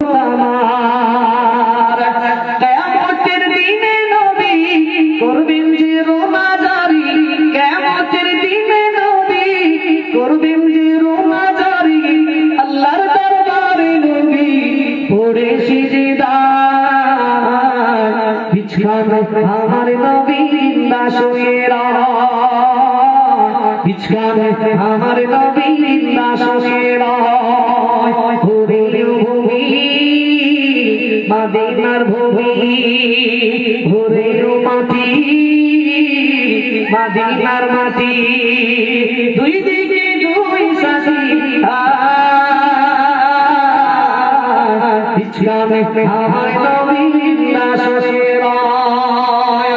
আমার কিয়ামতের দিনে নবী করবেন যে রোনাজারি, কিয়ামতের দিনে নবী করবেন যে রোনাজারি, আল্লাহর দরবারে নবী পড়ে সিজদায় বিছানা আমার নবী জিন্দা শুয়ে রয়, বিছানা আমার নবী জিন্দা শুয়ে রয়। মদিনার ভূমি ভোরের মাটি, মদিনার মাটি দুই দিকে দুই সাথী ইসলামে আমার নবী জিন্দা শুয়ে রয়।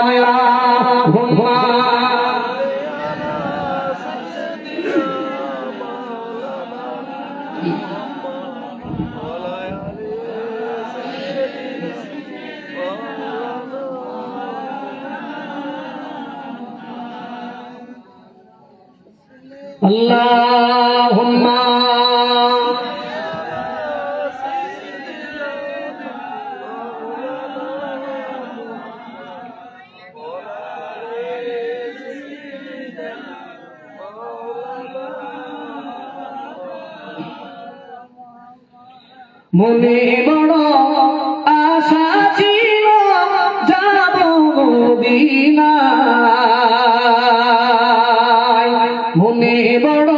আল্লাহুম্মা Allahumma মনে বড় আশা ছিল যাব মদিনায়, মনে বড়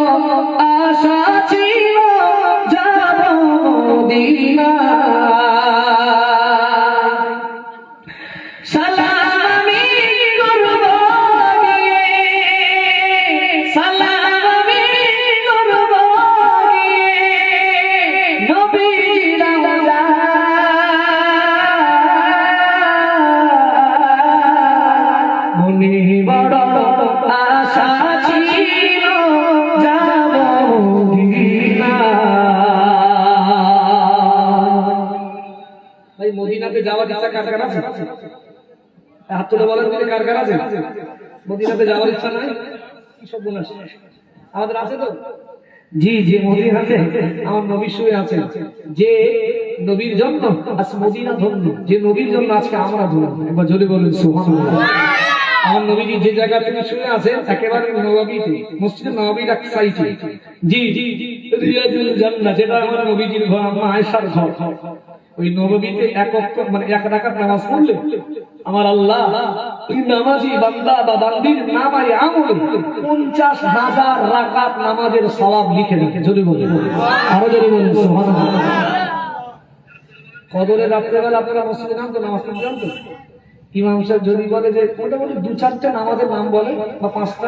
আশা ছিল যাব মদিনায়। সালাম আমি করব গিয়ে, সালাম আমি করব গিয়ে নবীর রওজায়, মনে বড় আশা ছিল যাব মদিনায়। ভাই মদিনাতে যাওয়ার ইচ্ছা কার কার আছে? হাত তুলে বলেন কার কার আছে মদিনাতে যাওয়ার ইচ্ছা নাই? কি সব বলে আমাদের আছে তো? জি জি মদিনাতে আমার নবী শুয়ে আছে, যে নবীর জন্য আজ মদিনা ধন্য, যে নবীর জন্য আজকে আমরা ধন্য। একবার জোরে বলেন সুবহানাল্লাহ। আমার নবীজি যে জায়গাতে শুয়ে আছেন একেবারে নববীতে, মসজিদে নববীর এক সাইডে, জি জি রিয়াজুল জান্নাহ, যেটা আমার নবীজির ঘর, আম্মা আয়েশার ঘর। ওই নববীতে এক ওয়াক্ত মানে এক রাকাত নামাজ পড়লে আমার আল্লাহ ওই নামাজি বান্দা বা বান্দির নামায়ে আমলে 50,000 রাকাত নামাজের সওয়াব লিখে রাখে। জোরে বলেন, আরো জোরে বলেন সুবহানাল্লাহ। কদরের রাত্রেবেলা আপনারা মসজিদে নাম তো নামাজ পড়তে যান তো, ইমাম সাহেব যদি বলে যে মোটামুটি 2-4টা নামাজের নাম বলে বা 5টা,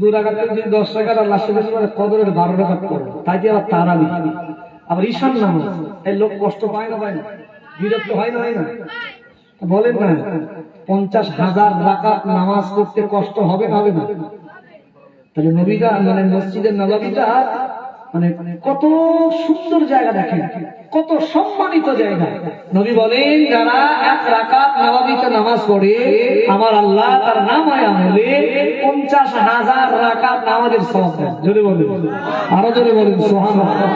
2 রাকাতের যদি 10 রাকাত আর লাস্টে যদি বলে কদরের 12 রাকাত পড়ে, তাই দিয়ে আবার তারাবি, আবার ঈশান নামাজ। এই লোক কষ্ট পায় না পায় না, বিরক্ত হয় না হয় না? বলেন না 50,000 রাকাত নামাজ পড়তে কষ্ট হবে না হবে না? তাহলে নবীটা মানে মসজিদের নববীটা মানে কত সুন্দর জায়গা, দেখেন কত সম্মানিত জায়গা। নবী বলেন যারা এক রাকাত নববীতে নামাজ পড়ে আমার আল্লাহ তার নামায়ে আমলে 50,000 রাকাত নামাজের সওয়াব দেন। জোরে বলেন, আরো জোরে বলেন সুবহানাল্লাহ।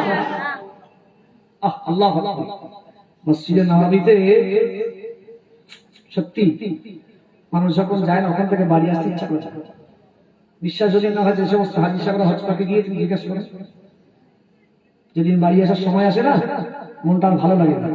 আল্লাহু আকবার। মসজিদে নববীতে সত্যি মানুষ যখন যায় না ওখান থেকে বাড়ি আসতে ইচ্ছা করে। বিশ্বাস যদি না হয় যে সমস্ত হাজী সাহেবরা হজ করতে গিয়ে তুমি জিজ্ঞাসা করো, যেদিন বাড়ি আসার সময় আসে না মনটা আর ভালো লাগে না।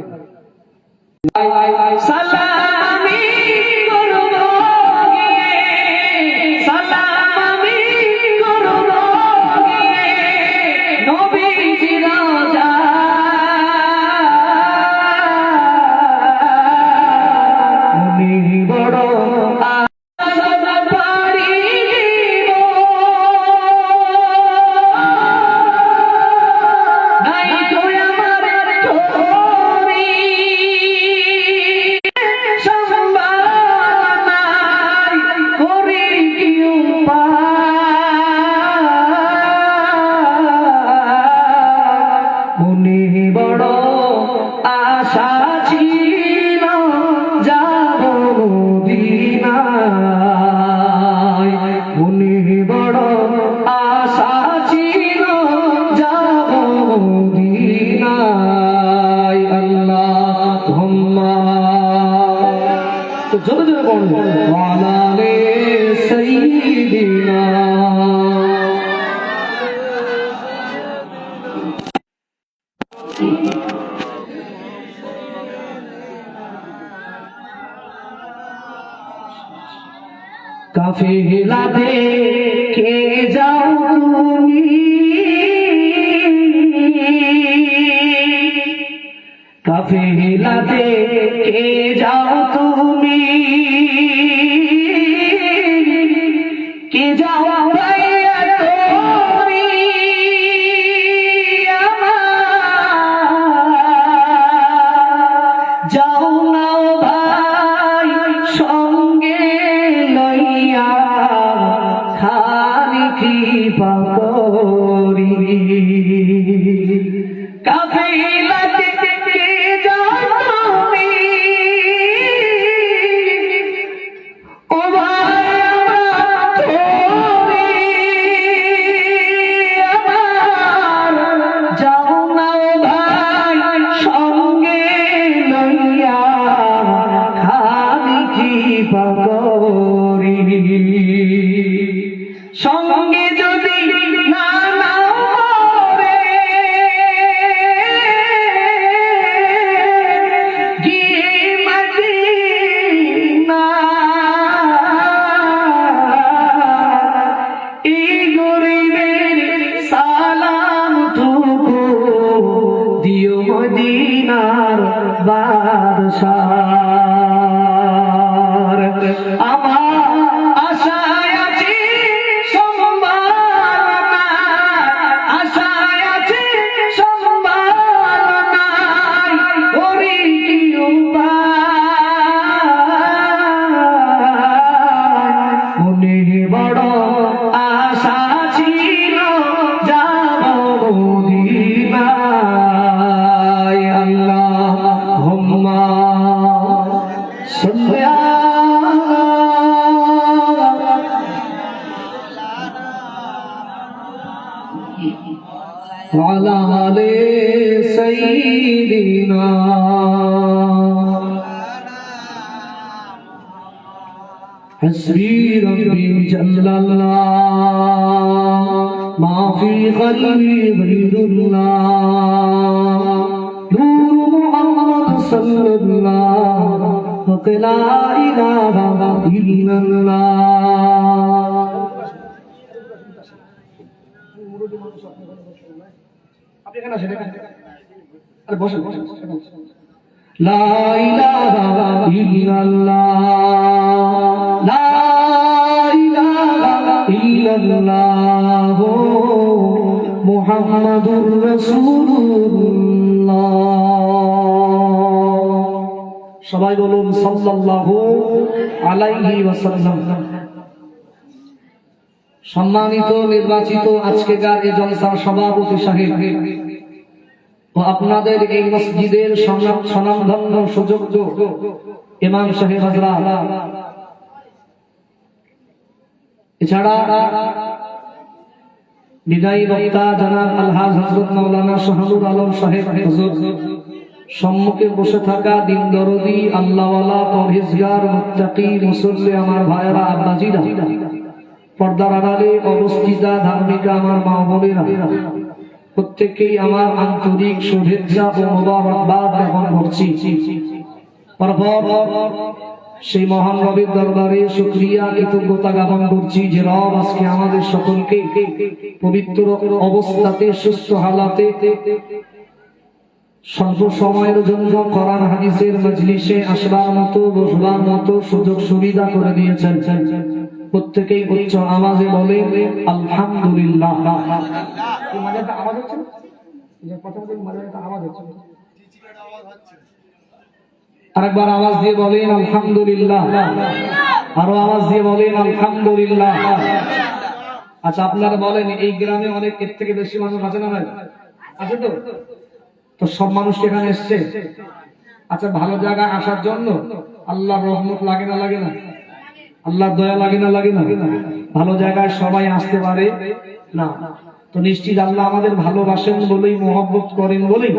তো জোরে জোরে পড়ুন ওয়ালা আলে সাইয়্যিদিনা কাফিলা দেখে যাও তুমি কাফিলা দেখে যাও তুমি কে যাও ভাইয়া তুমি যাও না ভাই সঙ্গে লইয়া খালি কৃপা করি কাফিলা দেখে যাও তুমি ও ভাই আমার যাও না ভাই সঙ্গে লইয়া খালি কৃপা করি সঙ্গে যদি না মদিনার বাদশার আমার আশায় আছি সম্ভাবনা আশায় আছি সম্ভাবনা ওরে কি উপায় মনে বড় আশা ছিল যাব মদিনা وعلى آل سيدنا حسبي ربي جل الله ما في قلبي غير الله نور محمد صلى الله ولا إله إلا الله লা ইলাহা ইল্লাল্লাহ লা ইলাহা ইল্লাল্লাহ মুহাম্মাদুর রাসূলুল্লাহ সবাই বলুন সাল্লাল্লাহু আলাইহি ওয়াসাল্লাম সম্মানিত নির্বাচিত আজকেকার এই জলসার সভাপতি সাহেব ও আপনাদের এই মসজিদের স্বনামধন্য সুযোগ্য ইমাম সাহেব হযরত এছাড়া বিদায়ী বক্তা জনাব আলহাজ হযরত মাওলানা শাহুল আলম সাহেব হুজুর সম্মুখে বসে থাকা দিন দরদি আল্লাহওয়ালা পরহেজগার মুত্তাকি মুসল্লি আমার ভাইরা আব্বাজিরা পর্দার আড়ালে অবস্থিতা ধার্মিকা আমার মা বোনেরা প্রত্যেককেই আমার আন্তরিক শুভেচ্ছা ও মোবারকবাদ জ্ঞাপন করছি। সেই মহান রবের দরবারে শুকরিয়া কৃতজ্ঞতা জ্ঞাপন করছি যে রব আজকে আমাদের সকলকে পবিত্র অবস্থাতে সুস্থ হালাতে স্বল্প সময়ের জন্য কোরআন হাদিসের মজলিসে আসবার মতো বসবার মতো সুযোগ সুবিধা করে দিয়েছেন। প্রত্যেকেই উচ্চ আওয়াজে বলে আলহামদুলিল্লাহ। আরেকবার আওয়াজ দিয়ে বলেন আলহামদুলিল্লাহ, আরো আওয়াজ দিয়ে বলেন আলহামদুলিল্লাহ। আচ্ছা আপনারা বলেন এই গ্রামে অনেক এর থেকে বেশি মানুষ আছে না ভাই? আছে তো? তো সব মানুষ এখানে এসছে। আচ্ছা ভালো জায়গায় আসার জন্য আল্লাহর রহমত লাগে না লাগে না? আল্লাহর দয়া লাগে না লাগে না? ভালো জায়গায় সবাই আসতে পারে না। তো নিশ্চিত আল্লাহ আমাদের ভালোবাসেন বলেই, মহব্বত করেন বলেই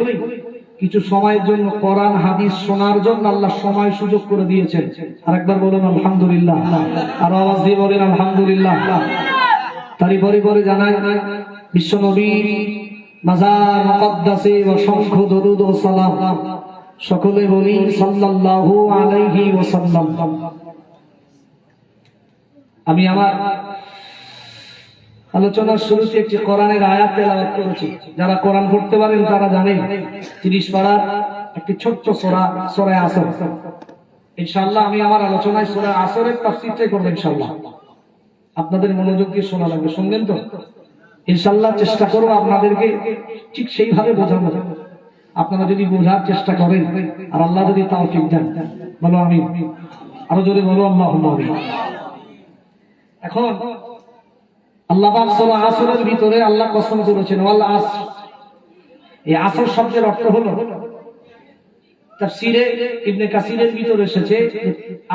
কিছু সময়ের জন্য কোরআন হাদিস শোনার জন্য আল্লাহ সময় সুযোগ করে দিয়েছেন। আরেকবার বলুন আলহামদুলিল্লাহ, আরো আওয়াজ দিয়ে বলেন আলহামদুলিল্লাহ। তারই পরে জানায় বিশ্ব নবীর মাজার মুকদ্দাসে অসংখ্য দরুদ ও সালাম, সকলে বলি সাল্লাল্লাহু আলাইহি ওয়াসাল্লাম। আমি আমার আলোচনার শুরুতে একটি কোরআনের আয়াত তেলাওয়াত করেছি। যারা কোরআন পড়তে পারেন তারা জানেন 30 পারার একটি ছোট্ট সূরা, সূরা আসর। ইনশাআল্লাহ আমি আমার আলোচনায় সূরা আসরের তাফসীরটাই করব ইনশাআল্লাহ। আপনাদের মনোযোগ দিয়ে শোনা লাগবে, শুনবেন তো? ইনশাআল্লাহ চেষ্টা করব আপনাদেরকে ঠিক সেইভাবে বোঝানো। আপনারা যদি বোঝার চেষ্টা করেন আর আল্লাহ যদি তৌফিক দেন, বলো আমিন। আরো জোরে বলো আল্লাহুম্মা আমিন। এখন আল্লাহ পাক সূরা আসরের ভিতরে আল্লাহ কসম করেছেন ওয়াল আসর। এই আসর শব্দের অর্থ হলো, তাফসীরে ইবনে কাসিরের ভিতরে এসেছে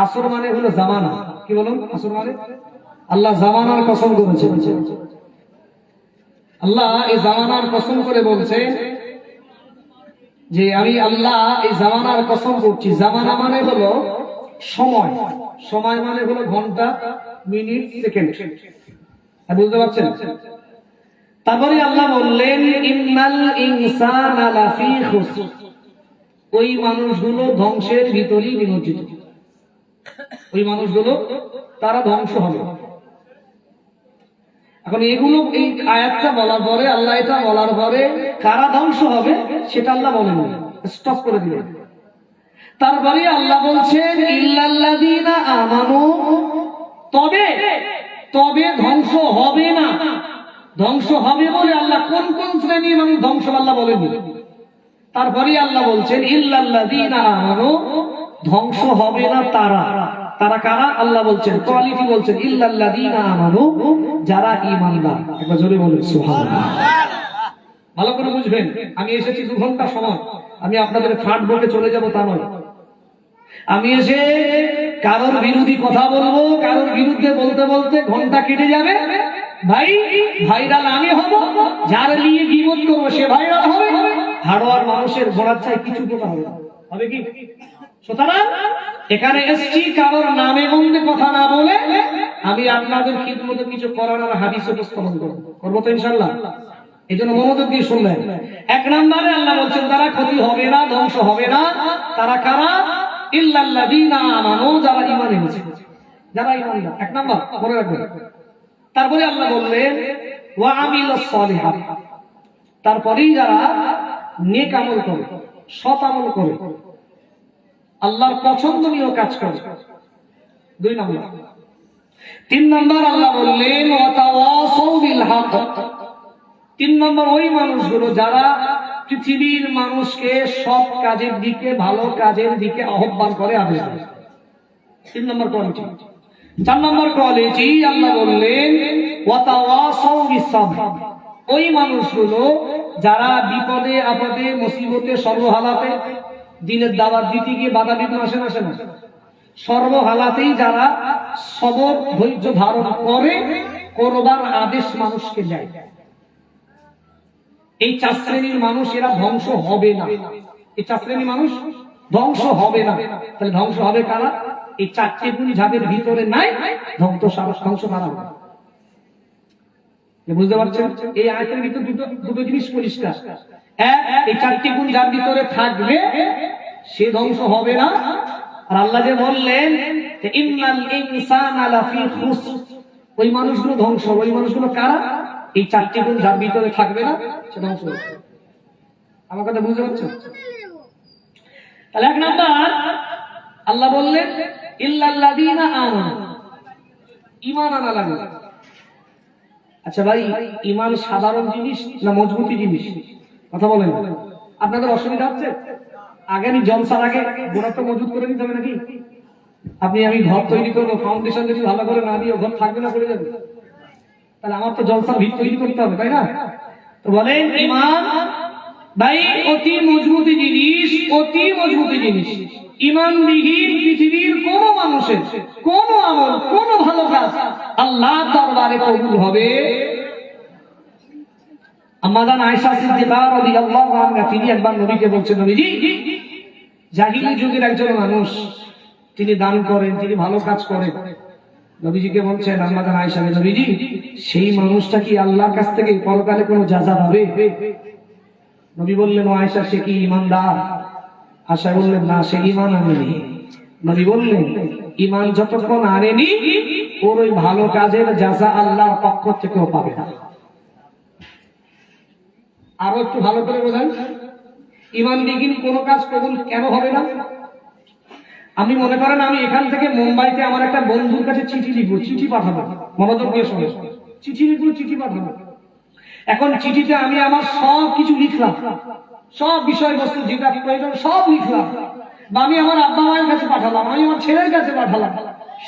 আসর মানে হলো জামানা। কি বলুন আসর মানে? আল্লাহ জামানার কসম করেছেন। আল্লাহ এই জামানার কসম করে বলছে যে আমি আল্লাহ এই জামানার কসম করছি। জামানা মানে হলো সময়, সময় মানে হলো ঘন্টা, মিনিট, সেকেন্ড। বুঝতে পারছেন? তারপরে আল্লাহ বললেন ইন্নাল ইনসানা লাফি খুসর। ওই মানুষগুলো ধ্বংসের ভিতরেই নিমজ্জিত। ওই মানুষগুলো তারা ধ্বংস হবে। এখন এগুলো এই আয়াতটা বলার পরে, আল্লাহ এটা বলার পরে কারা ধ্বংস হবে সেটা আল্লাহ বলেন, স্টপ করে দিলেন। তারপরে আল্লাহ বলছেন ইল্লাল্লাযীনা আমানু, তবে ধ্বংস হবে না। ধ্বংস হবে বলে আল্লাহ কোন কোন শ্রেণীর মানুষ ধ্বংস আল্লাহ বলেননি। তারপরে আল্লাহ বলছেন ইল্লাল্লাযীনা আমানু, ধ্বংস হবে না তারা। তারা কারা? আল্লাহ বলছেন কোয়ালিটি বলছেন ইল্লাল্লাযীনা আমানু, যারা ঈমানদার। একবার জোরে বলুন সুবহানাল্লাহ। ভালো করে বুঝবেন, আমি এসেছি 2 ঘন্টা সময়, আমি আপনাদের ফাট বকে চলে যাব তা নয়। আমি এসে কারোর বিরোধী কথা বলবো, কারোর বিরুদ্ধে বলতে বলতে ঘন্টা কেটে যাবে। ভাইরাল আমি হব, যার নিয়ে গীবত করবো সে ভাইরাল হবে। হাড়োয়ার মানুষের ঘোড়ার চাই কিছু উপকার হবে কি? সুতরাং এখানে এসছি কারোর নামে গন্ধে কথা না বলে আমি আপনাদের খিদমতে কিছু করার আর হাদিস উপস্থাপন করবো তো ইনশাআল্লাহ। এই জন্য মনোযোগ দিয়ে শুনলেন। 1 নম্বরে আল্লাহ বলছেন তারা ক্ষতি হবে না, ধ্বংস হবে না। তারা কারা? ইল্লাল্লাযীনা আমানু, যারা ঈমান এনেছে, যারা ঈমানদার। 1 নাম্বার মনে রাখবেন। তারপরে আল্লাহ বললেন ওয়া আমিলুস সলিহাত, তারপরেই যারা নেক আমল করে, সৎ আমল করে, আল্লাহর পছন্দনীয় কাজ করে। 2 নাম্বার। 3 নাম্বার আল্লাহ বললেন ওয়া তাওয়াসাউ বিল হক। 3 নাম্বার ওই মানুষগুলো যারা পৃথিবীর মানুষকে সৎ কাজের দিকে, ভালো কাজের দিকে আহ্বান করে, আদেশ দেয়। 3 নাম্বার কোয়ালিটি। 4 নাম্বার কোয়ালিটি আল্লাহ বললেন ওয়া তাওয়াসাউ বিস সাবর। ওই মানুষগুলো যারা বিপদে আপদে মুসিবতে সর্বহালাতে, দিনের দাওয়াত দিতে গিয়ে বাধা বিঘ্ন আসে না, সর্বহালাতেই যারা সবর ধৈর্য ধারণ করে করবার আদেশ মানুষকে দেয়। এই 4 শ্রেণীর মানুষ এরা ধ্বংস হবে না। এই 4 শ্রেণীর মানুষ ধ্বংস হবে না। তাহলে ধ্বংস হবে কারা? এই 4টে গুণ যাদের ভিতরে নাই, ধ্বংস কারা হবে? বুঝতে পারছেন? এই আয়াতের ভিতরে দুটো জিনিস পরিষ্কার। এক, এই 4টে গুণ যার ভিতরে থাকবে সে ধ্বংস হবে না। আর আল্লাহ যে বললেন ইন্নাল ইনসানা লাফি খুসর, ওই মানুষগুলো ধ্বংস হবে। ওই মানুষগুলো কারা? এই 4টে গুণ যার ভিতরে থাকবে না সে ধ্বংস হবে। আমার কথা বুঝতে পারছেন? তাহলে 1 নাম্বার আল্লাহ বললেন ইল্লাল্লাযীনা আমানু, ঈমান আনা লাগবে। আচ্ছা ভাই, ঈমান সাধারণ জিনিস না মজবুতি জিনিস? কথা বলেন। আপনাদের অসুবিধা হচ্ছে? আগে আমি জলসার আগে গোড়া তো মজবুত করে নিতে হবে নাকি? আমি ঘর তৈরি করবো, ফাউন্ডেশন যদি ভালো করে না দিই ঘর থাকবে না, পড়ে যাবে। তাহলে আমার তো জলসার ভিত তৈরি করতে হবে, তাই না? তো বলেন ঈমান ভাই অতি মজবুতি জিনিস, অতি মজবুতি জিনিস। ঈমানবিহীন পৃথিবীর কোন মানুষের কোন আমল, কোন ভালো কাজ আল্লাহর দরবারে কবুল হবে? আম্মাজান আয়েশা সিদ্দিকা রাদিয়াল্লাহু আনহা তিনি একবার নবীকে বলছেন, নবীজি জাহিলি যুগের একজন মানুষ, তিনি দান করেন, তিনি ভালো কাজ করেন। নবীজিকে বলছেন আম্মাজান আয়েশা, নবীজি সেই মানুষটা কি আল্লাহর কাছ থেকে পরকালে কোনো যাজা পাবে? নবী বললেন, ও আয়েশা সে কি ঈমানদার? আয়েশা বললেন, না সে ঈমান আনেনি। নবী বললেন, ঈমান যতক্ষণ আনেনি ওর ওই ভালো কাজের যাজা আল্লাহর পক্ষ থেকেও পাবে না। আরো একটু ভালো করে বোঝান, ঈমান বিহীন কোনো কাজ কবুল কেন হবে না? আমি মনে করেন আমি এখান থেকে মুম্বাইতে আমার একটা বন্ধুর কাছে চিঠি লিখবো, চিঠি পাঠাবো, মনোযোগ দিয়ে শুনে, চিঠি লিখবো, চিঠি পাঠাবো। এখন চিঠিতে আমি আমার সব কিছু লিখলাম, সব বিষয়বস্তু যেটা প্রয়োজন সব লিখলাম, বা আমি আমার আব্বা মায়ের কাছে পাঠালাম, আমি আমার ছেলের কাছে পাঠালাম,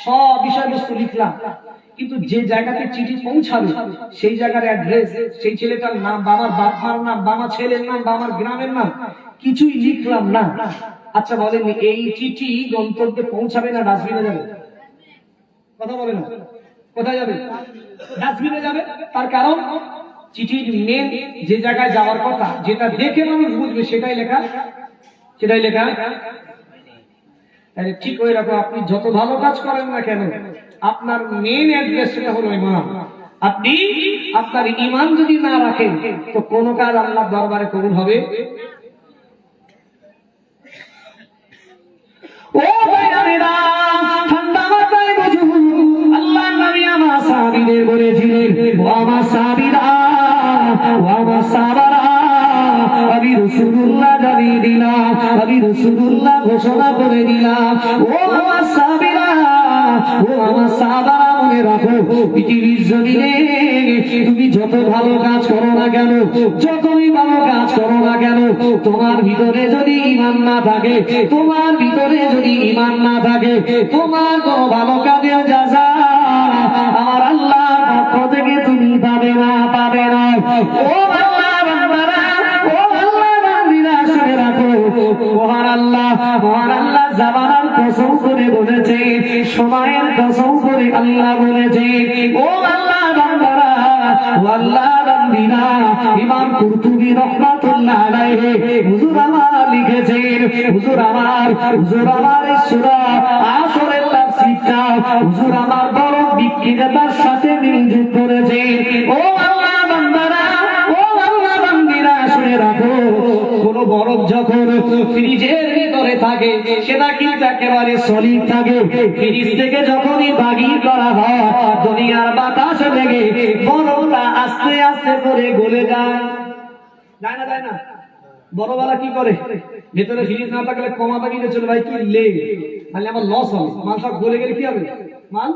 সব বিষয়বস্তু লিখলাম। কিন্তু যে জায়গাতে চিঠি পৌঁছাবে সেই জায়গার অ্যাড্রেস, সেই ছেলেটার নাম বা আমার বাপ মার নাম বা আমার ছেলের নাম বা আমার গ্রামের নাম কিছুই লিখলাম না। আচ্ছা বলেন, এই চিঠি গন্তব্যে পৌঁছাবে না ডাস্টবিনে যাবে? কথা বলে না, কোথায় যাবে? ডাস্টবিনে যাবে। তার কারণ চিঠির মেন যে জায়গায় যাওয়ার কথা, যেটা দেখে মানুষ বুঝবে সেটাই লেখা, সেটাই লেখা। ঠিক ওই রকম আপনি যত ভালো কাজ করেন না কেন, আপনার মেন অ্যাড্রেস সেটা হলো ঈমান। আপনি আপনার ঈমান যদি না রাখেন তো কোন কাজ আল্লাহর দরবারে কবুল হবে? ও ভাইরা, ঠান্ডা মাথায় বুঝুন, আল্লাহর নবী আমার সাহাবীদের বলেছিলেন, ও আমার সাহাবীরা, ও আমার সাহাবারা, আমি রাসূলুল্লাহ জানিয়ে দিলাম, আমি রাসূলুল্লাহ ঘোষণা করে দিলাম, ও আমার সাহাবীরা, ও আমার সাহাবারা, মনে রাখো পৃথিবীর জমিনে তুমি যত ভালো কাজ করো না কেন, যতই ভালো কাজ করো না কেন, তোমার ভিতরে যদি ঈমান না থাকে, তোমার ভিতরে যদি ঈমান না থাকে, তোমার কোনো ভালো কাজের যাজা আমার আল্লাহর পক্ষ থেকে তুমি পাবে না, পাবে না। ও আল্লাহ বান্দারা, ও আল্লাহ বান্দিরা, শুনে রাখো, মহান আল্লাহ, মহান আল্লাহ জামানার কসম করে বলেছে, সময়ের কসম করে আল্লাহ বলেছে, ও আল্লাহ বান্দারা, ও আল্লাহ বান্দিরা। ইমাম কুরতুবী রাহমাতুল্লাহ আলাইহি হুজুর আমার লিখেছেন, হুজুর আমার সূরা আসরের তাফসীরটা হুজুর আমার বড় বিখ্যাতার সাথে মিলযোগ করেছে। ও আল্লাহ বান্দারা, ও আল্লাহ বান্দিরা, শুনে রাখো, কোন বরফ যখন ফ্রিজের ভিতরে থাকে সেটা কিন্তু একেবারে সলিড থাকে, ফ্রিজ থেকে যখনই বাগির করা হয় দুনিয়ার বাতাস লেগে বরফটা আস্তে আস্তে করে গলে যায়, যায় না, যায় না? বড়বেলা কি করে, ভেতরে ফ্রিজ না থাকলে কমা বাগিয়ে চলে, ভাই তুই লে, তাহলে আমার লস হবে, মাল সব গলে গেলে কি হবে, মাল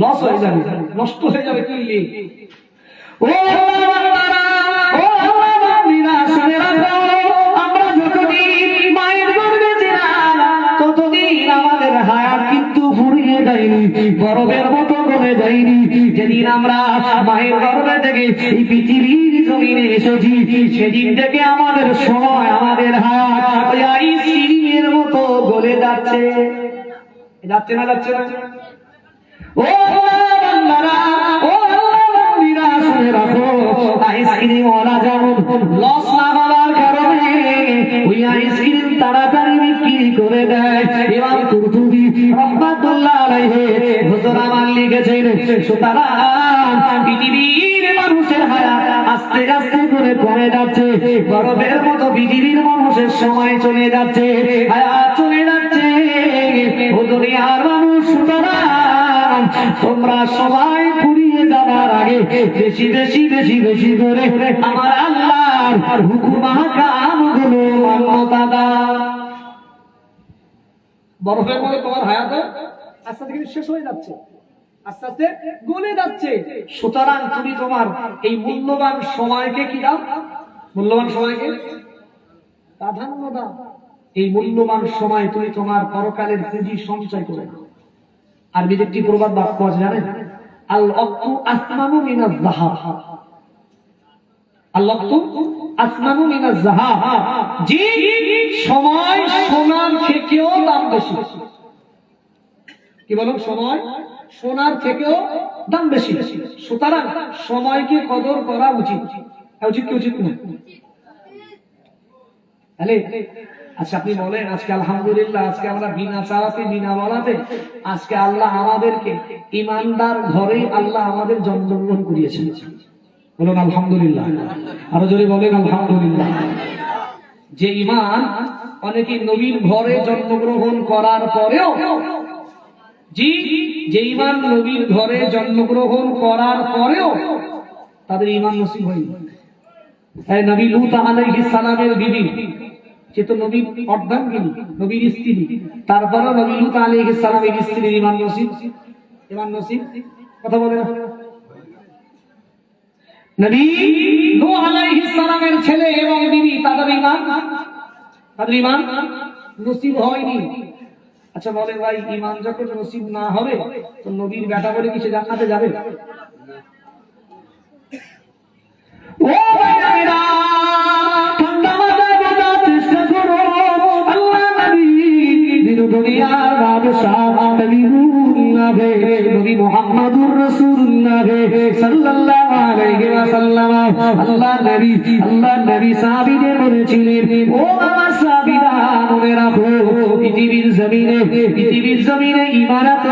লস হয়ে যাবে, নষ্ট হয়ে যাবে, তুই লে। ও বান্দারা, ও আল্লাহ বান্দিরা, শুনে রাখো, আমরা যতদিন মায়ের গর্ভে ছিলাম ততদিন আমাদের হায়াত কিন্তু ফুরিয়ে যায়নি, বরফের মতো গলে যায়নি। যেদিন আমরা মায়ের গর্ভে থেকে এই পৃথিবীর জমিনে এসেছি সেদিন থেকে আমাদের সময়, আমাদের হায়াত ওই আইসক্রিমের মতো গলে যাচ্ছে, যাচ্ছে না, যাচ্ছে না? ও বান্দারা, ও শুনে রাখো, আইসক্রিম ওরা যেমন লস না হওয়ার কারণে ওই আইসক্রিম তাড়াতাড়ি বিক্রি করে দেয়। ইমাম কুরতুবী রাহমাতুল্লাহ আলাইহি হুজুর আমার লিখেছেন, সুতরাং পৃথিবীর মানুষের হায়াত আস্তে আস্তে করে কমে যাচ্ছে, বরফের মতো পৃথিবীর মানুষের সময় চলে যাচ্ছে, হায়াত চলে যাচ্ছে। ও দুনিয়ার মানুষ, সুতরাং তোমরা সবাই ফুরিয়ে যাবার আগে বেশি বেশি বেশি বেশি করে আমার আল্লাহর হুকুম আহকামগুলো মান্যতা দাও। বরফের মধ্যে তোমার হায়াত আস্তে আস্তে শেষ হয়ে যাচ্ছে, আস্তে আস্তে গলে যাচ্ছে। সুতরাং তুমি তোমার এই মূল্যবান সময়কে কি দাও, মূল্যবান সময়কে প্রাধান্য দাও। এই মূল্যবান সময় তুমি তোমার পরকালের পুঁজি সঞ্চয় করে দাও। আরবিতে একটি প্রবাদ বাক্য আছে জানেন, আল ওয়াক্তু আসমানু মিনাজ যাহাব, আল ওয়াক্তু আসমানু মিনাজ যাহাব, যে সময় সোনার থেকেও দাম বেশি। কি বলুন, সময় সোনার থেকেও দাম বেশি। সুতরাং সময়কে কদর করা উচিত। উচিত কি উচিত না? তাহলে আচ্ছা আপনি বলেন, আজকে আলহামদুলিল্লাহ, আজকে আমরা বিনা চাওয়াতে বিনা বলাতে আজকে আল্লাহ আমাদেরকে ইমানদার ঘরে আল্লাহ আমাদের জন্মগ্রহণ করিয়েছেন। বলুন আলহামদুলিল্লাহ, আরো জোরে বলেন আলহামদুলিল্লাহ। যে ইমান অনেকে নবীর ঘরে জন্মগ্রহণ করার পরেও, জি, যে ইমান নবীর ঘরে জন্মগ্রহণ করার পরেও তাদের ইমান নসিব হয়নি। নবী লূত আলাইহিস সালামের বিবি, সে তো নবীর অর্ধাঙ্গিনী, নবীর স্ত্রী, তারপরেও নবী লূত আলাইহিস সালামের স্ত্রীর ইমান নসিব, ইমান নসিব, কথা বলেন। নবী নূহ আলাইহিস সালামের ছেলে এবং বিবি, তাদের ইমান নসিব হয়নি। আচ্ছা বলেন ভাই, ইমান যখন নসিব না হবে তো নবীর বেটা বলে কি সে জান্নাতে যাবে? ও ভাইরা, ঠান্ডা মাথায় বোঝার চেষ্টা করো। আল্লাহ নবী দিন দুনিয়ার বাদশাহ নবী মুহাম্মদুর রাসূলুল্লাহ সাল্লাল্লাহু আলাইহি ওয়াসাল্লাম। আল্লাহ নবী সাহাবীদের বলেছিলেন, ও আমার সাহাবীরা মনে রাখো, পৃথিবীর জমিনে ইমানত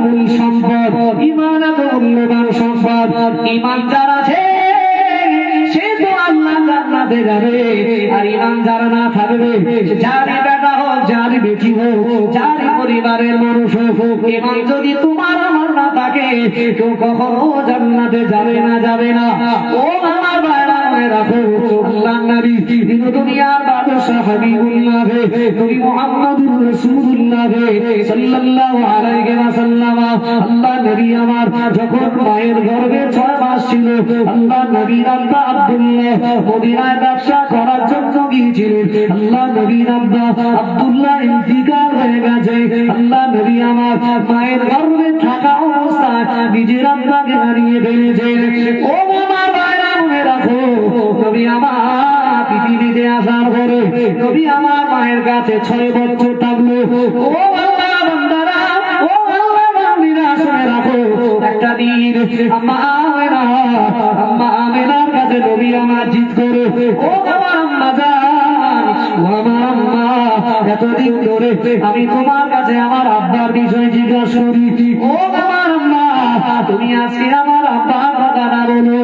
মূল সম্পদ, ইমানত মূল্যবান সম্পদ। ইমান যার আছে সে তো আল্লাহ জান্নাতে যাবে, আর ইমান যার না থাকবে, যার বেটা হোক, যার বেটি হোক, যার পরিবারের মানুষ হোক, ইমান যদি তোমার আমার না থাকে কেউ কখনো জান্নাতে যাবে না। ও আমার ভাইরা মনে রাখো, আল্লাহ নবী দিন দুনিয়ার বাদশাহ হাবিবুল্লাহ নবী মুহাম্মদুর রাসূলুল্লাহ সাল্লাল্লাহু আলাইহি ওয়াসাল্লাম। আল্লাহ নবী আমার যখন মায়ের গর্ভে 6 মাস ছিল, আল্লাহ নবীর আব্বা আব্দুল্লাহ মদিনায় ব্যবসা করার জন্য গিয়েছিলেন। আল্লাহ নবীর আব্বা আব্দুল্লাহ ইন্তিকাল হয়ে গেছে। আল্লাহ নবী আমার মায়ের গর্ভে থাকা অবস্থায় নিজের আব্বাকে হারিয়ে ফেলেছেন। ও আমার ভাইরা মনে রাখো, নবী আমার পৃথিবীতে আসার পরে নবী আমার মায়ের কাছে 6 বছর থাকলো। ও আল্লাহ বান্দারা, ও আল্লাহ বান্দিরা, শুনে রাখো, একটা দিন আম্মা আমেনার কাছে নবী আমার জিদ করে, ও আমার আম্মা জান, ও আমার আম্মা, এতদিন ধরে আমি তোমার কাছে আমার আব্বার বিষয় জিজ্ঞাসা করি, ও আমার আম্মা, তুমি আজকে আমার আব্বার কথা না বলো।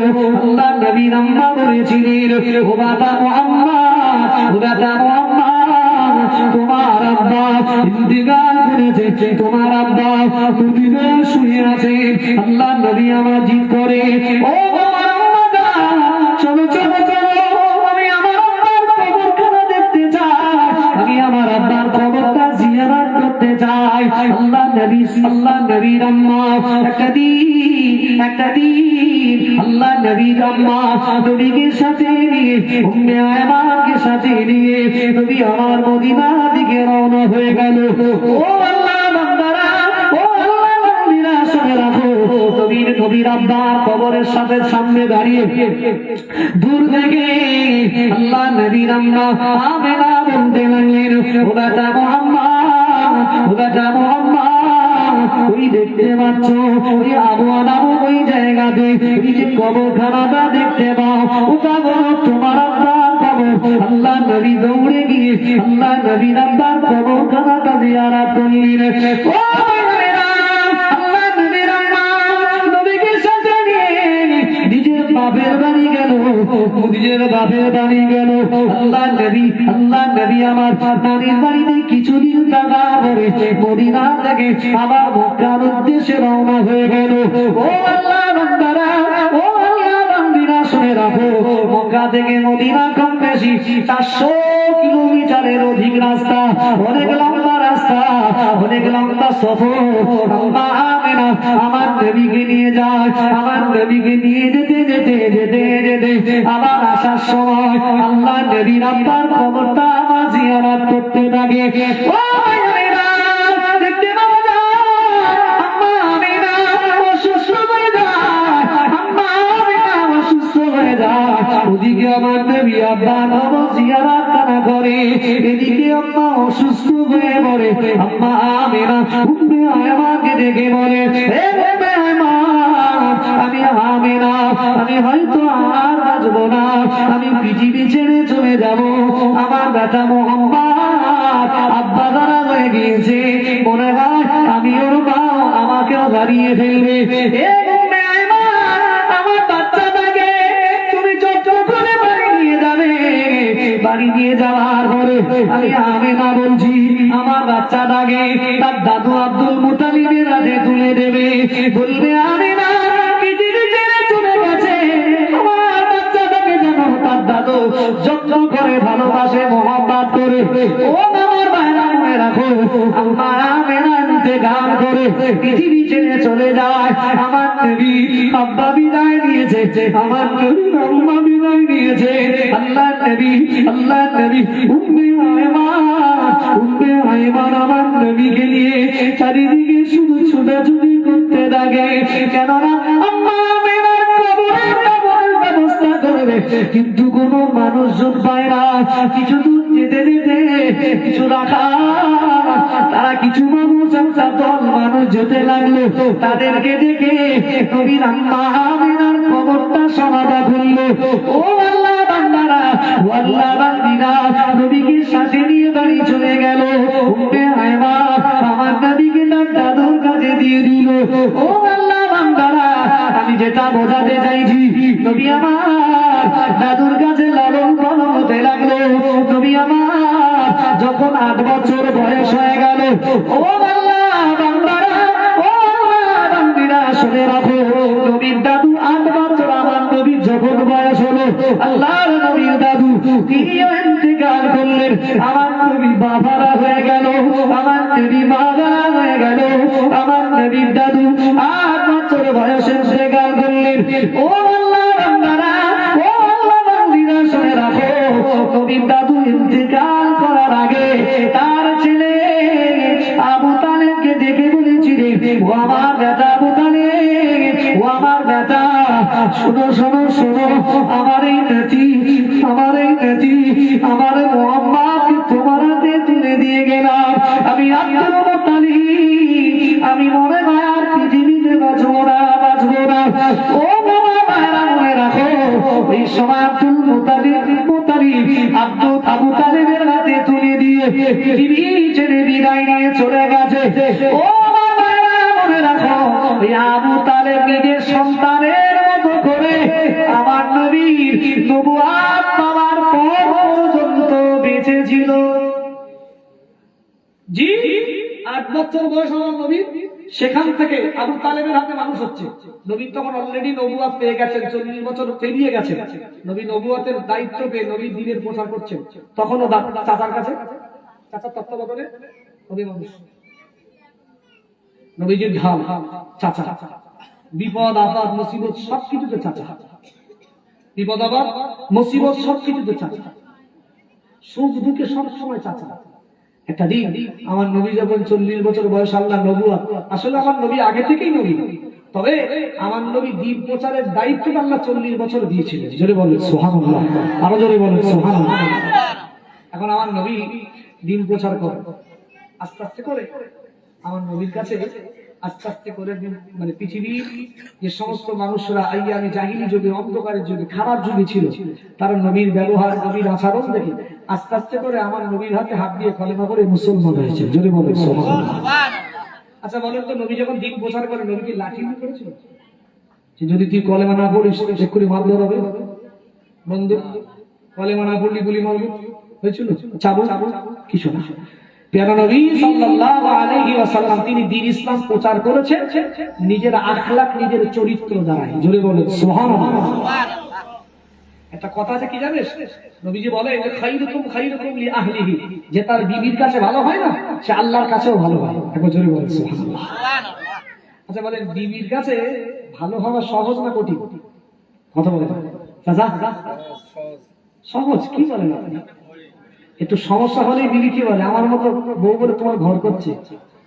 আল্লাহ নবীর আম্মা বলেছিলেন, ও বাবা মুহাম্মদ, তোমার আব্বা ইন্তিকাল করেছে, তোমার আব্বা মদিনা শুয়ে আছে। আল্লাহ নবী আমার জিদ করে, ও আমার আম্মা, চলো, আমি আমার আব্বার কবরখানা দেখতে চাই, আমি আমার আব্বার কবরটা জিয়ারত করতে চাই। আল্লাহ নবীর আম্মা একটা দিন আল্লাহ নবীর আম্মা নবীকে সাথে নিয়ে, উম্মে আয়মানকে সাথে নিয়ে নবী আমার মদিনা দিকে রওনা হয়ে গেল। ও আল্লাহ বান্দারা, ও আল্লাহ বান্দিরা, শুনে রাখো, নবীর আব্বার কবরের সামনে দাঁড়িয়ে দূর থেকে আল্লাহ নবীর আম্মা আমেনা বলতে লাগলেন, ও বেটা মুহাম্মদ, ওই দেখতে পাচ্ছ ওই আবুয়া নামক ওই জায়গাতে ওই যে কবরখানাটা দেখতে পাও, ওটা বলো তোমার আব্বার কবর। আল্লাহ নবী দৌড়ে গিয়ে আল্লাহ নবীর আব্বার কবরখানাটা জিয়ারত করলেন। ও ভাইরা, আল্লাহ নবীর আম্মা নবীকে সাথে নিয়ে নিজের বাপের বাড়ি গেল। আল্লাহ নবী আমার নানির বাড়িতে কিছুদিন থাকা পরে মদিনা থেকে আবার মক্কার উদ্দেশ্যে রওনা হয়ে গেল। ও আল্লাহ বান্দারা, ও আল্লাহ বান্দিরা, শুনে রাখো, মক্কা থেকে মদিনা কম বেশি 400 কিলোমিটারের অধিক রাস্তা, অনেক লম্বা রাস্তা, অনেক লম্বা সফর। আম্মা আমেনা আমার নবীকে নিয়ে যায়। আমার নবীকে নিয়ে যেতে আবার আসার সময় আল্লাহ নবীর আব্বার কবরটা আমার জিয়ারত করতে থাকে। ও ভাইরা, দেখতে পাওয়া যায় আম্মা আমেনা অসুস্থ হয়ে যায়। ওদিকে আমার নবী আব্বার কবর জিয়ারত না করে, এদিকে আম্মা অসুস্থ হয়ে পড়ে। আম্মা আমেনা উম্মে আয়মানকে দেখে বলে, হে উম্মে আয়মান, আমি আমিনা আমি হয়তো আর বাঁচবো না, আমি পৃথিবী ছেড়ে চলে যাব। আমার বেটা মোহাম্মদ আব্বা দ্বারা হয়ে গিয়েছে, মনে হয় আমি ওর মা আমাকেও হারিয়ে ফেলবে। এ উম্মে আইমান, আমার বাচ্চাটাকে তুমি যত করে বাড়ি নিয়ে যাবে, বাড়ি নিয়ে যাওয়ার পরে আমি আমিনা বলছি আমার বাচ্চাটাকে তার দাদু আব্দুল মুতালিবের হাতে তুলে দেবে, বলবে আমিনা পৃথিবী ছেড়ে চলে গেছে, আমার বাচ্চাটাকে যেন তার দাদু যত্ন করে ভালোবাসে মোহাম্মত করে। ও আমার ভাইরা মনে রাখো, আম্মা আমিনা ইন্তেকাল করে পৃথিবী ছেড়ে চলে যায়। আমার নবী আব্বা বিদায় নিয়েছে, আমার নবী আম্মা বিদায় নিয়েছে। আল্লাহ নবী উম্মে আইমান আমার নবীকে নিয়ে চারিদিকে শুধু ছোটাছুটি করতে থাকে, কেননা আম্মা আমিনার কবরের ব্যবস্থা করবে, কিন্তু কোনো মানুষজন পায় না। কিছু দূর যেতে যেতে কিছু রাখা, তারা কিছু মানুষ একটা দল মানুষ যেতে লাগলো, তাদেরকে দেখে নবীর আম্মা আমিনার কবরটা সমাধা করলো। ও আল্লাহ বান্দারা, ও আল্লাহ বান্দিরা, নবীকে সাথে নিয়ে বাড়ি চলে গেল। উম্মে আইমান আমার নবীকে তার দাদুর কাছে দিয়ে দিল। ও আল্লাহ বান্দারা, আমি যেটা বোঝাতে চাইছি, নবী আমার দাদুর কাছে লালন পালন হতে লাগলো। নবী আমার যখন 8 বছর বয়স হয়ে গেল, ও আল্লাহ বান্দারা, ও আল্লাহ বান্দিরা শুনে রাখো, নবীর দাদু 8 বছর আমার নবীর যখন বয়স হলো, আল্লাহর নবীর দাদু তিনিও ইন্তেকাল করলেন। আমার নবী বাবারা হয়ে গেল, আমার নবী মারা হয়ে গেল। আমার নবীর দাদু 8 বছর বয়সে ইন্তেকাল করলেন। ও আল্লাহ বান্দারা, ও আল্লাহ বান্দিরা শুনে রাখো, নবীর দাদু ইন্তেকাল করার আগে তার ছেলে আবু তালেবকে দেখে বলেছিল, ও আমার বেটা আবু তালেব, ও আমার বেটা, শোনো শোনো শোনো, আমার এই নাতি আমার মোহাম্মদকে তোমার হাতে তুলে দিয়ে গেলাম। আমি আব্দুল মুত্তালিব, আমি মনে হয় আর পৃথিবীতে বাঁচবো না। ও বাবা ভাইরা মনে রাখো, এই সময় আব্দুল মুত্তালিব আবু তালেবের হাতে তুলে দিয়ে পৃথিবী ছেড়ে বিদায় নিয়ে চলে গেছে। ও বাবা ভাইরা মনে রাখো, এই আবু তালেব নিজের সন্তানের মতো করে আমার নবীর নবুয়ত পাওয়ার পর পর্যন্ত বেঁচে ছিল। জি 8 বছর বয়স আমার নবীর, সেখান থেকে আবু তালেবের হাতে মানুষ হচ্ছে। নবী তখন অলরেডি নবুয়ত পেয়ে গেছেন, 40 বছর পেরিয়ে গেছেন। নবী নবুয়তের দায়িত্ব পেয়ে নবী দ্বীনের প্রচার করছেন। তখনও চাচার কাছে, চাচার তত্ত্বাবধানে নবী মানুষ, নবীজির ঢাল চাচা, বিপদ আপদ মুসিবত সবকিছুতে চাচা, বিপদ আপদ মুসিবত সবকিছুতে চাচা, সুখ দুঃখে সব সময় চাচা। একটা দিন আমার নবী যখন 40 বছর বয়স, আল্লাহ নবুয়ত, আসলে আমার নবী আগে থেকেই নবী, তবে আমার নবী দ্বীন প্রচারের দায়িত্বটা আল্লাহ 40 বছর দিয়েছিলেন। জোরে বলেন সুবহানাল্লাহ, আরো জোরে বলেন সুবহানাল্লাহ। এখন আমার নবী দ্বীন প্রচার করে আস্তে আস্তে করে, আমার নবীর কাছে আস্তে আস্তে করে মানে পৃথিবীর যে সমস্ত মানুষরা আইয়ামে জাহিলি যুগে, অন্ধকারের যুগে, খারাপ যুগে ছিল, তারা নবীর ব্যবহার, নবীর আচরণ দেখে আস্তে আস্তে করে আমার নবীর হাতে হাত দিয়ে কলেমা করে মুসলমান হয়েছে। যদি বলেন সুবহানাল্লাহ। আচ্ছা বলেন তো, নবী যখন দ্বীন প্রচার করে নবীকে লাঠি দিয়ে করেছিল? যদি তুই কলেমা না পড়িস এক্ষুনি মারধর হবে, বন্দুক, কলেমা না পড়লি গুলি মারবো, হয়েছিল? চাবুক কিছু না। প্যারা নবী সাল্লাল্লাহু আলাইহি ওয়াসাল্লাম তিনি দ্বীন ইসলাম প্রচার করেছেন নিজের আখলাক, নিজের চরিত্র দ্বারা। জোরে বলেন সুবহানাল্লাহ। একটা কথা আছে কি জানিস, নবীজি বলে খাইরুকুম লি আহলিহি, যে তার বিবির কাছে ভালো হয় না সে আল্লাহর কাছেও ভালো হয়। একবার জোরে বলেন সুবহানাল্লাহ। আচ্ছা বলেন, বিবির কাছে ভালো হওয়া সহজ না কঠিন? কথা বলেন চাচা, সহজ কি বলেন আপনি? একটু সমস্যা হলেই বিবি কি বলে, আমার মতো বউ বলে তোমার ঘর করছে,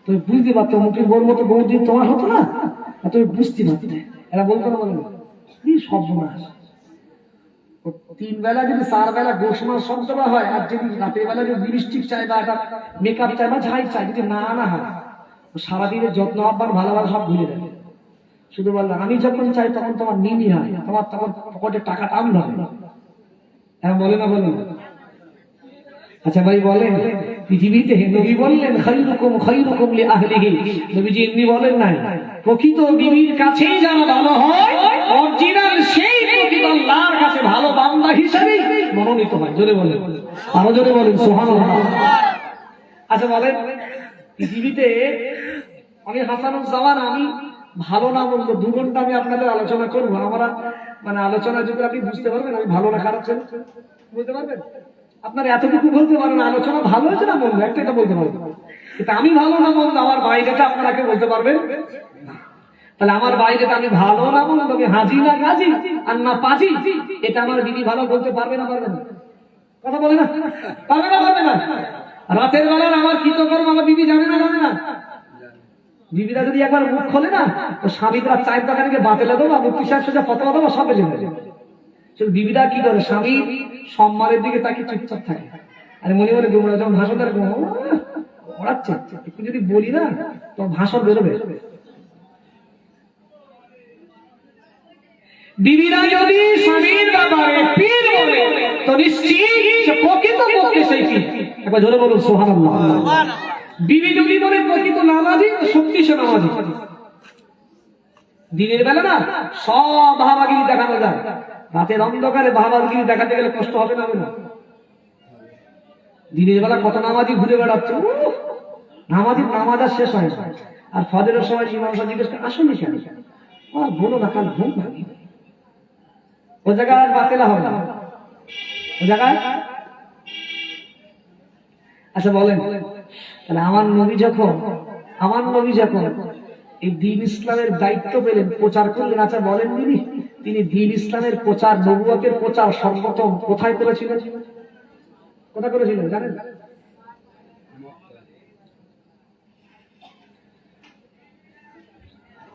তুমি বুঝতে পারতো, মুখের বউর মতো বউ যদি তোমার হতো না তুমি বুঝতে পারতে। এরা বলতো না, বলেন কি সর্বনাশ, 3 বেলা যদি 4 বেলা গোশ মাছ শব্দ হয়, আর যদি রাতের বেলা যদি লিপস্টিক চাই বা একটা মেকআপ চাই বা যাই চাই, যদি না আনা হয় সারাদিনের যত্ন আব্বার ভালোবাসা সব ভুলে যাবে। শুধু বললো আমি যখন চাই তখন তোমার নিনি হয়, তোমার তখন পকেটে টাকা টান ধরে। হ্যাঁ বলে না বলে না? আচ্ছা ভাই বলেন, পৃথিবীতে নবী বললেন খায়রুকুম খায়রুকুম লিআহলিহি, নবীজি এমনি বলেন নাই। প্রকৃত বিবির কাছেই যারা ভালো হয়, অরিজিনাল সেই প্রকৃত আল্লাহর কাছে ভালো বান্দা হিসেবে মনোনীত হয়। জোরে বলেন, আরো জোরে বলেন সুবহানাল্লাহ। আচ্ছা বলেন, পৃথিবীতে আমি হাসানুজ্জামান, আমি ভালো না বলবো 2 ঘন্টা আমি আপনাদের আলোচনা করবো। আমরা মানে আলোচনা যদি আপনি বুঝতে পারবেন আমি ভালো না খারাপ ছিল বুঝতে পারবেন। আপনারা এতটুকু বলতে পারেন আলোচনা ভালো হয়েছে না মন্দ, একটা বলতে পারবেন। কিন্তু আমি ভালো না মন্দ আমার বাইরেটা আপনারা কেউ বলতে পারবেন না। তাহলে আমার বাইরেটা আমি ভালো না মন্দ, আমি হাজি না গাজি আর না পাজি, এটা আমার বিধি ভালো বলতে পারবে না পারবে না? কথা বলে না, পারবে না পারবে না? রাতের বেলার আমার কৃতকর্ম আমার বিবি জানে না জানে না? বিবিরা যদি একবার মুখ খোলে না, তো স্বামীরা চায়ের দোকানে বাতেলে দেবো, মুক্তি সাহেব সোজা ফতোয়া দেবো, সব জেনে যাবে। বিবিরা কি করে, স্বামী সম্মানের দিকে তাকে চুপচাপ থাকে, আর মনে মনে গোমরা যখন ভাষণ দেয় ওড়াচ্ছে, একটু যদি বলি না তো ভাষণ বেরোবে। বিবিরা যদি স্বামীর ব্যাপারে পীর বলে তো নিশ্চিত সে প্রকৃত পক্ষে সেই পীর। একবার জোরে বলুন সুবহানাল্লাহ। বিবি যদি বলে প্রকৃত নামাজি, সত্যি সে নামাজি। দিনের বেলা না সব ভাবাগিরি দেখানো যায়, রাতের অন্ধকারে ভাবাগিরি দেখাতে গেলে কষ্ট হবে না? হবে না? দিনের বেলা কত নামাজি ঘুরে বেড়াচ্ছে, নামাজ আর শেষ হয় না। আর ফজরের সময় ইমাম সাহেব জিজ্ঞেস করে আসলে কেন, বলো না কাল ঘুম ভাঙি, ও জায়গায় আর বাতিলা হবে না, ও জায়গায়। আচ্ছা বলেন, তাহলে আমার নবী যখন এই দ্বীন ইসলামের দায়িত্ব পেলেন, প্রচার করলেন, আচ্ছা বলেন দিদি তিনি দ্বীন ইসলামের প্রচার, নবুয়তের প্রচার সর্বপ্রথম কোথায় করেছিলেন? কোথায় করেছিলেন জানেন?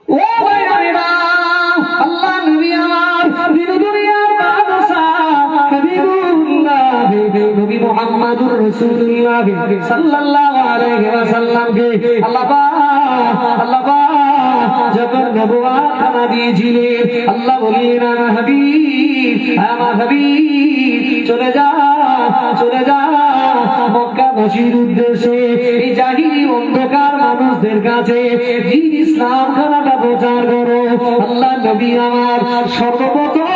ও ভাইরা, আল্লাহ নবী আমার দিন দুনিয়ার বাদশাহ হাবিবুল্লাহ নবী মুহাম্মদুর রাসূলুল্লাহ সাল্লাল্লাহু আলাইহি ওয়াসাল্লামকে আল্লাহ যখন নবুয়ত খানা দিয়েছিলেন, আল্লাহ বললেন আমার হাবিব চলে যা মক্কাবাসীর উদ্দেশ্যে, এই জাহিলি অন্ধকার মানুষদের কাছে দ্বীন ইসলাম খানাটা প্রচার করো। আল্লাহ নবী আমার সর্বপ্রথম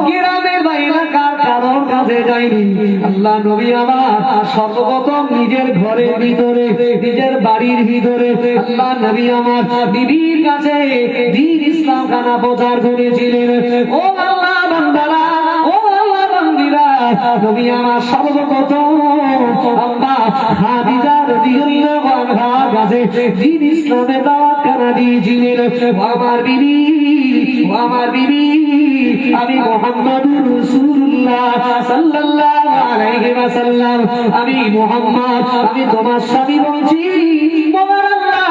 গ্রামের বা এলাকার কারোর কাছে যায়নি, আল্লাহ নবী আমার সর্বপ্রথম নিজের ঘরের ভিতরে, নিজের বাড়ির ভিতরে আল্লাহ নবী আমার বিবির কাছে দ্বীন ইসলাম খানা প্রচার করেছিলেন। ও আল্লাহ বান্দারা, ও আল্লাহ বান্দিরা, নবী আমার সর্বপ্রথম আম্মা খাদিজা রাদিয়াল্লাহু আনহার কাছে দ্বীন ইসলামের দাওয়াত খানা দিয়েছিলেন। আমার বিবি আমি মুহাম্মদুর রাসূলুল্লাহ সাল্লাল্লাহু আলাইহি ওয়াসাল্লাম, আমি মুহাম্মদ, আমি তোমার স্বামী বলছি। মহান আল্লাহ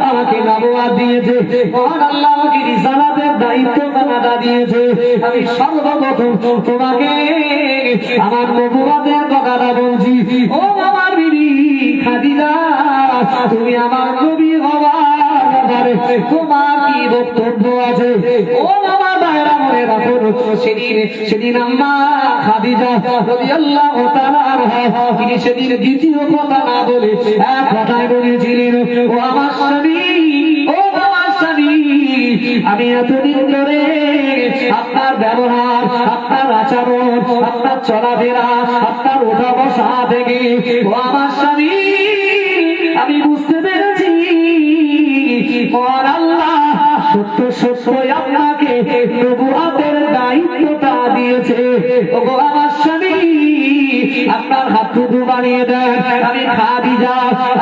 আমাকে নবুয়ত দিয়েছে, মহান আল্লাহ আমাকে রিসালাতের দায়িত্ব বাঁধা দিয়েছে। আমি সর্বপ্রথম তোমাকে আমার নবুয়তের কথাটা বলছি। ও আমার বিবি খাদিজা, তুমি আমার নবী হওয়ার ব্যাপারে তোমার কি বক্তব্য আছে? ও আমার ভাইরা মনে রাখো, সেদিন আম্মা খাদিজা রাদিয়াল্লাহু তাআলা আনহা তিনি সেদিন দ্বিতীয় কথা না বলে এক কথাই বলেছিলেন, ও আমার স্বামী, ও আমার স্বামী, আমি এতদিন ধরে আপনার ব্যবহার, আপনার আচরণ, আপনার চলাফেরা, আপনার ওঠা বসা থেকে, ও আমার স্বামী, আমি বুঝতে পেরেছি আল্লাহ সত্য সত্যই আপনাকে নবুয়তের দায়িত্বটা দিয়েছে। ও আমার স্বামী, আপনার হাত দুটো বানিয়ে দেন, আমি খাদিজা,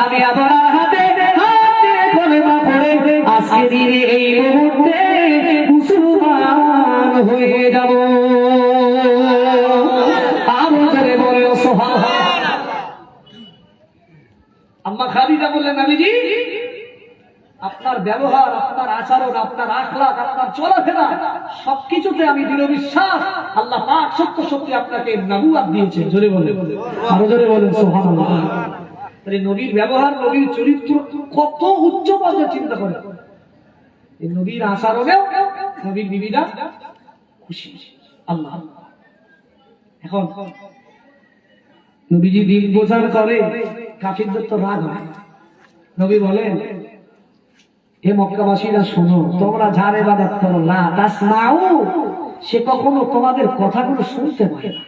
আমি আপনার হাতে কলেমা পড়ে আজকে দিনে এই মুহূর্তে মুসলমান হয়ে যাব। আরো বলে সুবহানাল্লাহ। আম্মা খাদিজা বললেন, নবীজি আপনার ব্যবহার, আপনার আচরণ, আপনার আখলাক, আপনার চলাফেরা সবকিছুতে আমি দৃঢ় বিশ্বাস আল্লাহ পাক সত্য সত্যি আপনাকে নবুয়ত দিয়েছে। জোরে বলেন, আরো জোরে বলেন সুবহানাল্লাহ। তাহলে নবীর ব্যবহার, নবীর চরিত্র কত উচ্চ পর্যায়ে চিন্তা করে। এই নবীর আচরণেও নবীর বিবিরা খুশি। আল্লাহ এখন নবীজি দিন বোঝার করে কাফিরদের তো রাগ হয়। নবী বলেন, হে মক্কাবাসীরা শোনো, তোমরা যার ইবাদত করো লা তাসমাউ, সে কখনো তোমাদের কথাগুলো শুনতে পায় না।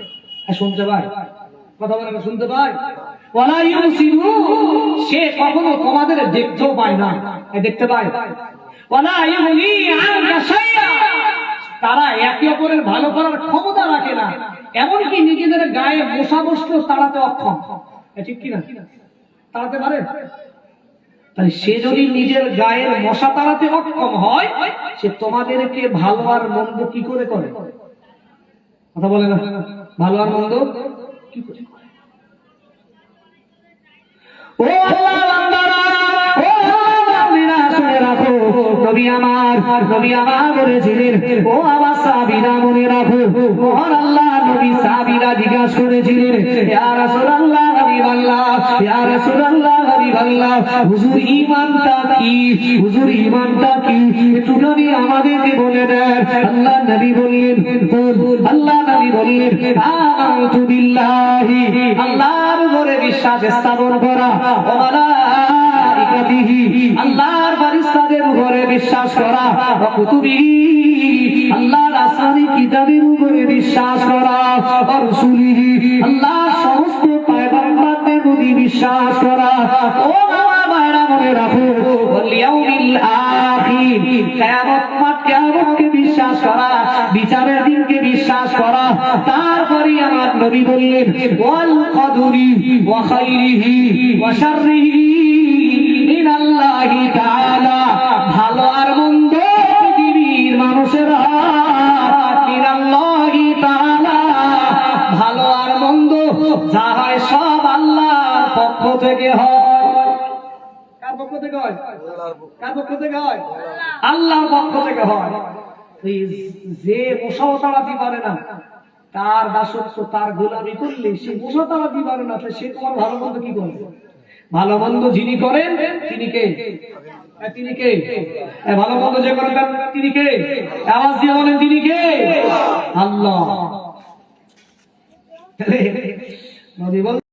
শুনতে পায়? কথা বলে শুনতে পায়? ওয়ালা ইউসিরু, সে কখনো তোমাদের দেখতেও পায় না। দেখতে পায়? ওয়ালা ইউনি আনকা শাইআ, তারা একে অপরের ভালো করার ক্ষমতা রাখে না, এমনকি নিজেদের গায়ে মশা বসলেও তাড়াতে অক্ষম। ঠিক কিনা? তাড়াতে পারে? তাহলে সে যদি নিজের গায়ের মশা তাড়াতে অক্ষম হয়, সে তোমাদেরকে ভালো আর মন্দ কি করে করে? কথা বলে না, ভালো আর মন্দ কি করে? ও আল্লাহ বান্দারা, ও মুমিনা, শুনে রাখো, নবী আমার বলেছিলেন, ও আমার সাহাবীরা মনে রাখো, মহান আল্লাহ নবী সাহাবীরা জিজ্ঞাসা করেছিলেন, ইয়া রাসূলুল্লাহ, হাবিবাল্লাহ, ইয়া রাসূলুল্লাহ, হাবিবাল্লাহ, হুজুর ঈমানটা কি? হুজুর ঈমানটা কি? একটু নবী আমাদেরকে বলে দেন। আল্লাহ নবী বললেন, আল্লাহ নবী বললেন, আমানতু বিল্লাহি, আল্লাহর উপরে বিশ্বাস স্থাপন করা, ওয়া মালাইকাতিহি, আল্লাহর ফেরেশতাদের উপরে বিশ্বাস করা, ওয়া কুতুবিহি, আল্লাহর আসমানী কিতাবের উপরে বিশ্বাস করা, ওয়া রাসূলিহি, আল্লাহর সমস্ত পয়গম্বরদের প্রতি বিশ্বাস করা। ও আমার ভাইরা মনে রাখো, ওয়াল ইয়াউমিল আখির, কিয়ামতকে বিশ্বাস করা, বিচারের দিনকে বিশ্বাস করা। তারপরে আমার নবী বললেন, ওয়াল কদরি ওয়া খাইরিহি ওয়া শাররিহি মিনাল্লাহি তাআলা, ভালো আর মন্দ পৃথিবীর মানুষের হাত, মিনাল্লাহি তাআলা, ভালো আর মন্দ যা হয় সব আল্লাহর পক্ষ থেকে হয়। কার পক্ষ থেকে হয়? কার পক্ষ থেকে হয়? আল্লাহর পক্ষ থেকে হয়। যে মশাও তাড়াতে পারে না, তার দাসত্ব, তার গোলামি করলে সে মশা তাড়াতে পারে না, সে তোমার ভালো মন্দ কি করবে? ভালো মন্দ যিনি করেন তিনি কে? তিনি কে? ভালো মন্দ যে করেন তিনি কে? আওয়াজ দিয়ে বলেন, তিনি কে? আল্লাহ। নবী বলেন,